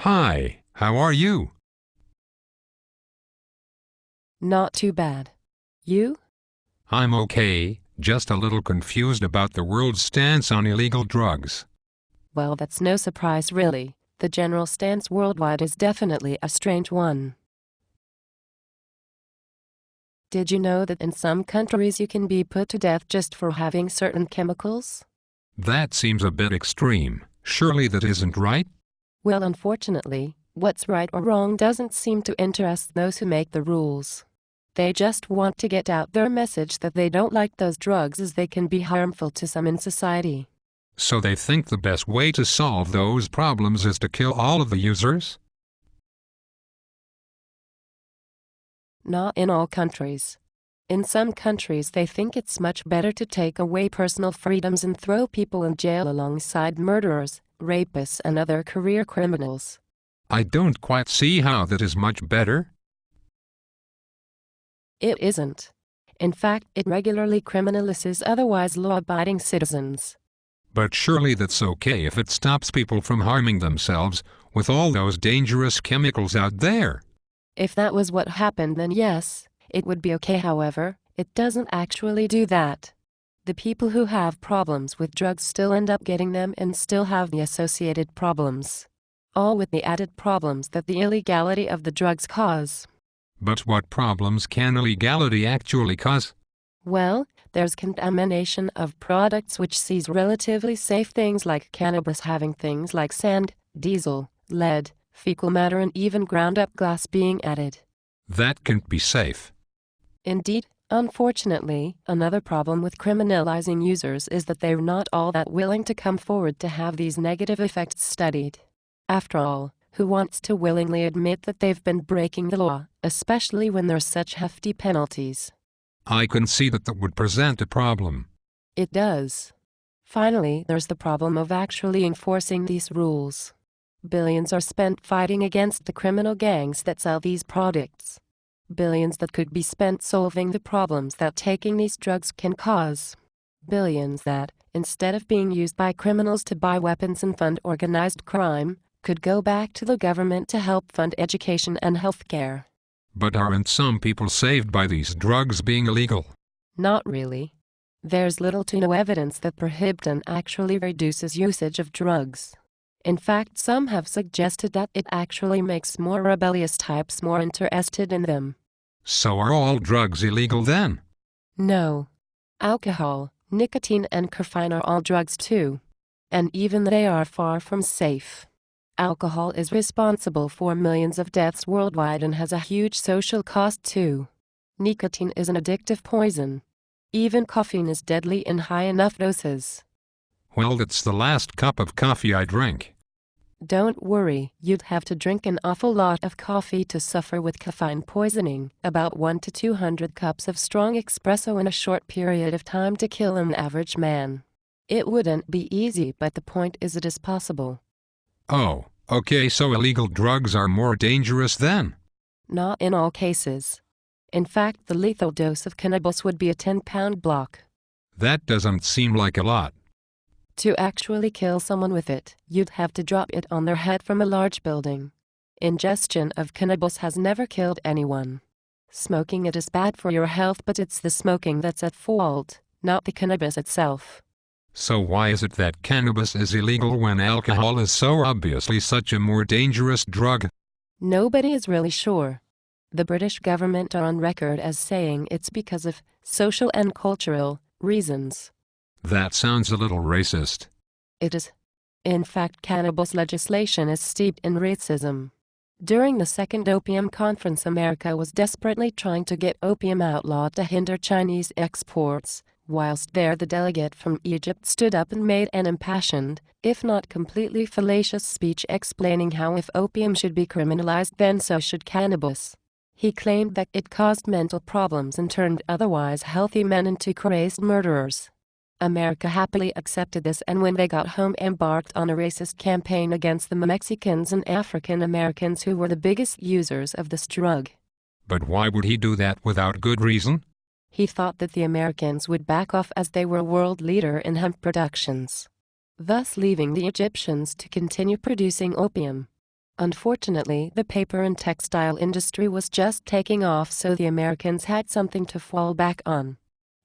Hi, how are you? Not too bad. You? I'm okay, just a little confused about the world's stance on illegal drugs. Well, that's no surprise really. The general stance worldwide is definitely a strange one. Did you know that in some countries you can be put to death just for having certain chemicals? That seems a bit extreme. Surely that isn't right? Well, unfortunately, what's right or wrong doesn't seem to interest those who make the rules. They just want to get out their message that they don't like those drugs as they can be harmful to some in society. So they think the best way to solve those problems is to kill all of the users? Not in all countries. In some countries they think it's much better to take away personal freedoms and throw people in jail alongside murderers, rapists and other career criminals. I don't quite see how that is much better. It isn't. In fact, it regularly criminalizes otherwise law-abiding citizens. But surely that's okay if it stops people from harming themselves with all those dangerous chemicals out there. If that was what happened, then yes, it would be okay. However, it doesn't actually do that. The people who have problems with drugs still end up getting them and still have the associated problems. All with the added problems that the illegality of the drugs cause. But what problems can illegality actually cause? Well, there's contamination of products which sees relatively safe things like cannabis having things like sand, diesel, lead, fecal matter and even ground-up glass being added. That can't be safe. Indeed, unfortunately, another problem with criminalizing users is that they're not all that willing to come forward to have these negative effects studied. After all, who wants to willingly admit that they've been breaking the law, especially when there's such hefty penalties? I can see that would present a problem. It does. Finally, there's the problem of actually enforcing these rules. Billions are spent fighting against the criminal gangs that sell these products. Billions that could be spent solving the problems that taking these drugs can cause. Billions that, instead of being used by criminals to buy weapons and fund organized crime, could go back to the government to help fund education and health care. But aren't some people saved by these drugs being illegal? Not really. There's little to no evidence that prohibition actually reduces usage of drugs. In fact, some have suggested that it actually makes more rebellious types more interested in them. So are all drugs illegal then? No. Alcohol, nicotine and caffeine are all drugs too. And even they are far from safe. Alcohol is responsible for millions of deaths worldwide and has a huge social cost too. Nicotine is an addictive poison. Even caffeine is deadly in high enough doses. Well, that's the last cup of coffee I drink. Don't worry, you'd have to drink an awful lot of coffee to suffer with caffeine poisoning, about 1 to 200 cups of strong espresso in a short period of time to kill an average man. It wouldn't be easy, but the point is it is possible. Oh, okay, so illegal drugs are more dangerous then? Not in all cases. In fact, the lethal dose of cannabis would be a 10-pound block. That doesn't seem like a lot. To actually kill someone with it, you'd have to drop it on their head from a large building. Ingestion of cannabis has never killed anyone. Smoking it is bad for your health, but it's the smoking that's at fault, not the cannabis itself. So why is it that cannabis is illegal when alcohol is so obviously such a more dangerous drug? Nobody is really sure. The British government are on record as saying it's because of social and cultural reasons. That sounds a little racist. It is. In fact, cannabis legislation is steeped in racism. During the Second Opium Conference, America was desperately trying to get opium outlawed to hinder Chinese exports. Whilst there, the delegate from Egypt stood up and made an impassioned, if not completely fallacious speech explaining how if opium should be criminalized, then so should cannabis. He claimed that it caused mental problems and turned otherwise healthy men into crazed murderers. America happily accepted this, and when they got home embarked on a racist campaign against the Mexicans and African Americans who were the biggest users of this drug. But why would he do that without good reason? He thought that the Americans would back off as they were a world leader in hemp productions, thus leaving the Egyptians to continue producing opium. Unfortunately, the paper and textile industry was just taking off, so the Americans had something to fall back on.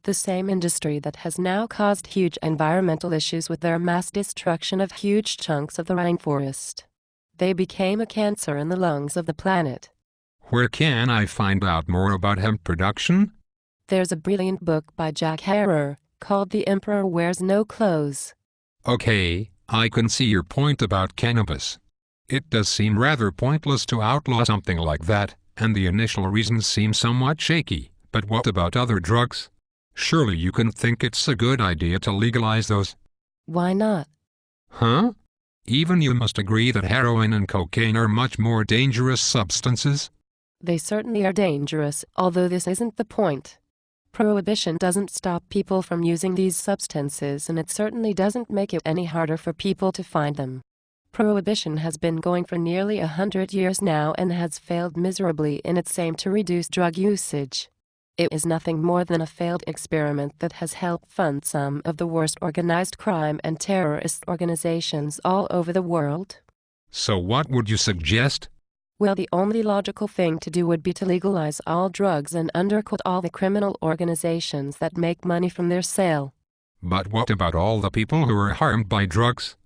The same industry that has now caused huge environmental issues with their mass destruction of huge chunks of the rainforest. They became a cancer in the lungs of the planet. Where can I find out more about hemp production? There's a brilliant book by Jack Herer called The Emperor Wears No Clothes. Okay, I can see your point about cannabis. It does seem rather pointless to outlaw something like that, and the initial reasons seem somewhat shaky, but what about other drugs? Surely you can think it's a good idea to legalize those. Why not? Huh? Even you must agree that heroin and cocaine are much more dangerous substances? They certainly are dangerous, although this isn't the point. Prohibition doesn't stop people from using these substances, and it certainly doesn't make it any harder for people to find them. Prohibition has been going for nearly 100 years now and has failed miserably in its aim to reduce drug usage. It is nothing more than a failed experiment that has helped fund some of the worst organized crime and terrorist organizations all over the world. So what would you suggest? Well, the only logical thing to do would be to legalize all drugs and undercut all the criminal organizations that make money from their sale. But what about all the people who are harmed by drugs?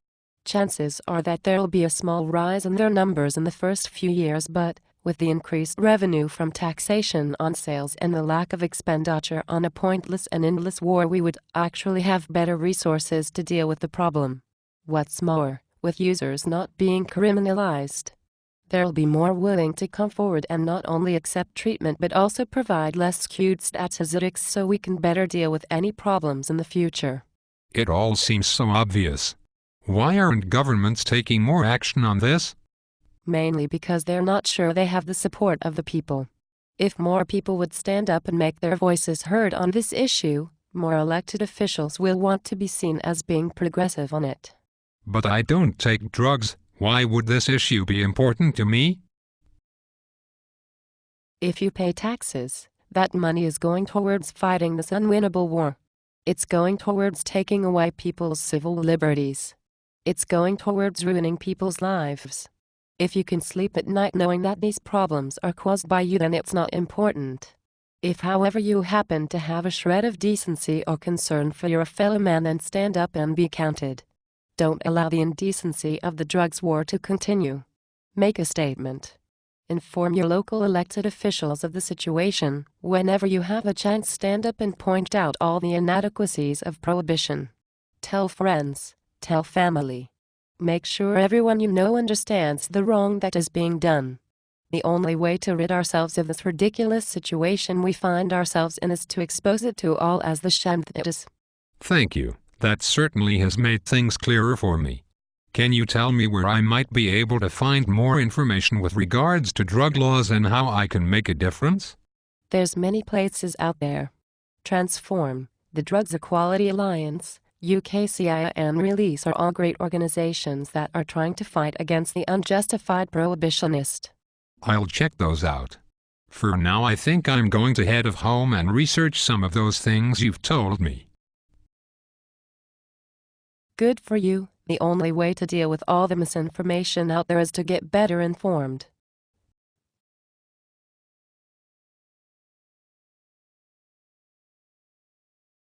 Chances are that there'll be a small rise in their numbers in the first few years, but with the increased revenue from taxation on sales and the lack of expenditure on a pointless and endless war, we would actually have better resources to deal with the problem. What's more, with users not being criminalized, there'll be more willing to come forward and not only accept treatment but also provide less skewed statistics so we can better deal with any problems in the future. It all seems so obvious. Why aren't governments taking more action on this? Mainly because they're not sure they have the support of the people. If more people would stand up and make their voices heard on this issue, more elected officials will want to be seen as being progressive on it. But I don't take drugs. Why would this issue be important to me? If you pay taxes, that money is going towards fighting this unwinnable war. It's going towards taking away people's civil liberties. It's going towards ruining people's lives. If you can sleep at night knowing that these problems are caused by you, then it's not important. If, however, you happen to have a shred of decency or concern for your fellow man, then stand up and be counted. Don't allow the indecency of the drugs war to continue. Make a statement. Inform your local elected officials of the situation. Whenever you have a chance, stand up and point out all the inadequacies of prohibition. Tell friends. Tell family. Make sure everyone you know understands the wrong that is being done. The only way to rid ourselves of this ridiculous situation we find ourselves in is to expose it to all as the sham that it is. Thank you. That certainly has made things clearer for me. Can you tell me where I might be able to find more information with regards to drug laws and how I can make a difference? There's many places out there. Transform, the Drugs Equality Alliance, UKCIA and Release are all great organizations that are trying to fight against the unjustified prohibitionist. I'll check those out. For now, I think I'm going to head home and research some of those things you've told me. Good for you. The only way to deal with all the misinformation out there is to get better informed.